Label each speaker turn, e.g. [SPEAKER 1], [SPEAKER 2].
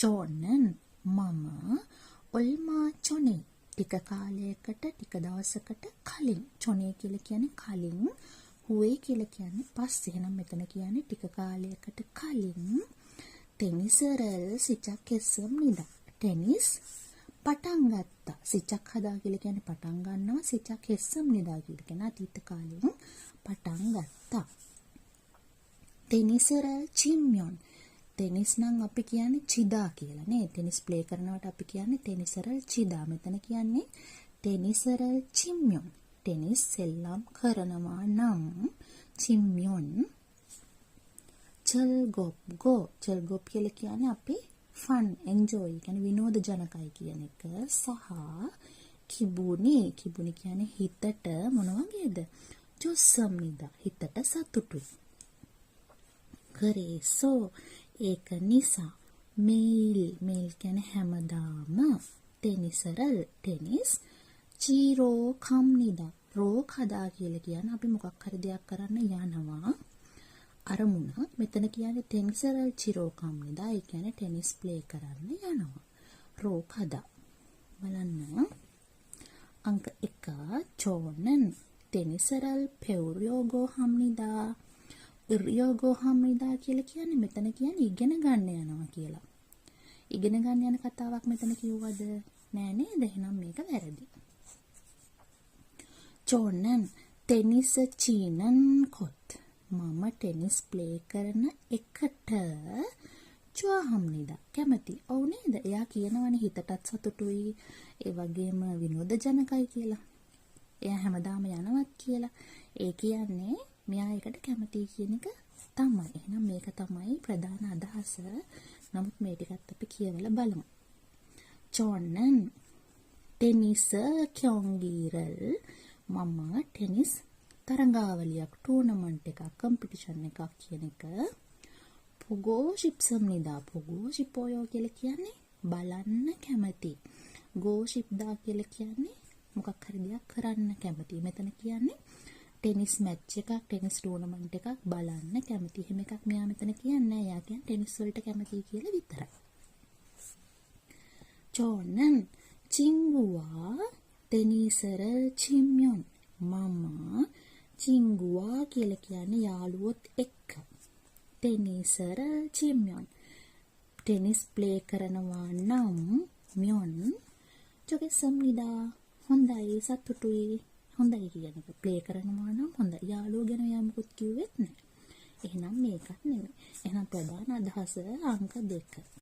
[SPEAKER 1] 저는 මම 얼마 전에 ටික කාලයකට ටික දවසකට කලින් චොනේ කියලා කියන්නේ කලින් හුවේ කියලා කියන්නේ පස්සේ. එහෙනම් මෙතන කියන්නේ ටික කාලයකට කලින් ටෙනිසරල් සිචක්ෙස්සම්නිදා. ටෙනිස් පටන් ගත්තා. සිචක් හදා කියලා කියන්නේ පටන් ගන්නවා. සිචක්ෙස්සම්නිදා කියලා කියන අතීත කාලෙන් පටන් ගත්තා. ටෙනිසරල් චිම්යොන්. ටෙනිස් නම් අපි කියන්නේ චිදා කියලා නේ. ටෙනිස් ප්ලේ කරනවට අපි කියන්නේ ටෙනිසරල් චිදා. මෙතන කියන්නේ ටෙනිසරල් චිම්යොන්. ටෙනිස් සෙල්ලම් කරනවා නම් චිම්යොන්. චල්ගොප් ගෝ. චල්ගොප් කියලා කියන්නේ අපි ෆන් එන්ජොයි කියන්නේ විනෝද ජනකයි කියන එක. සහ කිබුනි. කිබුනි කියන්නේ හිතට මොන වගේද? ජොස්සම්නිදා. හිතට සතුටුයි. 그래서 ඒක නිසා මේල් කියන්නේ හැමදාම ටෙනිසරල් ටෙනිස් චීරෝ කම්නිදා. රෝක් හදා කියලා කියන්නේ අපි මොකක් හරි දෙයක් කරන්න යනවා. අරමුණ මෙතන කියන්නේ ටෙනිසරල් චීරෝ කම්නිදා. ඒ කියන්නේ ටෙනිස් ප්ලේ කරන්න යනවා. රෝක් හදා. බලන්න. අංක 1 저는 ටෙනිසරල් පෙව්රියෝගෝ 함니다. ඉරියෝගෝ 함니다 කියලා කියන්නේ මෙතන කියන්නේ ඉගෙන ගන්න යනවා කියලා. ඉගෙන ගන්න යන කතාවක් මෙතන කිව්වද? නෑ නේද? එහෙනම් මේක වැරදි. 저는 ටෙනිස් චීනන් කොට. මම ටෙනිස් ප්ලේ කරන එකට 좋아합니다. කැමති. ඔව් නේද? එයා කියනවනේ හිතටත් සතුටුයි. ඒ වගේම විනෝද ජනකයි කියලා. එයා හැමදාම යනවත් කියලා. ඒ කියන්නේ මෙයා එකට කැමතියි කියන එක තමයි. එහෙනම් මේක තමයි ප්‍රධාන අදහස. නමුත් මේ ටිකත් අපි කියවලා බලමු. 저는 ටෙනිස් 경기를 මම ටෙනිස් තරඟාවලියක් ටූර්නමන්ට් එකක් කම්පිටිෂන් එකක් කියන එක 보고 싶습니다. 보고 싶어요 කියලා කියන්නේ බලන්න කැමති. go 싶다 කියලා කියන්නේ මොකක් හරි දෙයක් කරන්න කැමති. මෙතන කියන්නේ ටෙනිස් මැච් එකක් ටෙනිස් ටූර්නමන්ට් එකක් බලන්න කැමති. එහෙම එකක් මෙයා මෙතන කියන්නේ නෑ. එයා කියන්නේ ටෙනිස් වලට කැමතියි කියලා විතරයි. 저는 친구와 ටෙනිසරල් 치면 මම 친구와 කියලා කියන්නේ යාළුවොත් එක්ක. ටෙනිසරල් 치면 ටෙනිස් ප්ලේ කරනවා නම් 면 좋겠습니다. හොඳයි සතුටුයි. හොඳයි කියන එක ප්ලේ කරනවා නම් හොඳයි. යාළුවෝ ගැන යා මොකුත් කිව්වෙත් නැහැ. එහෙනම් මේකත් නෙමෙයි. එහෙනම් ප්‍රධාන අදහස අංක 2.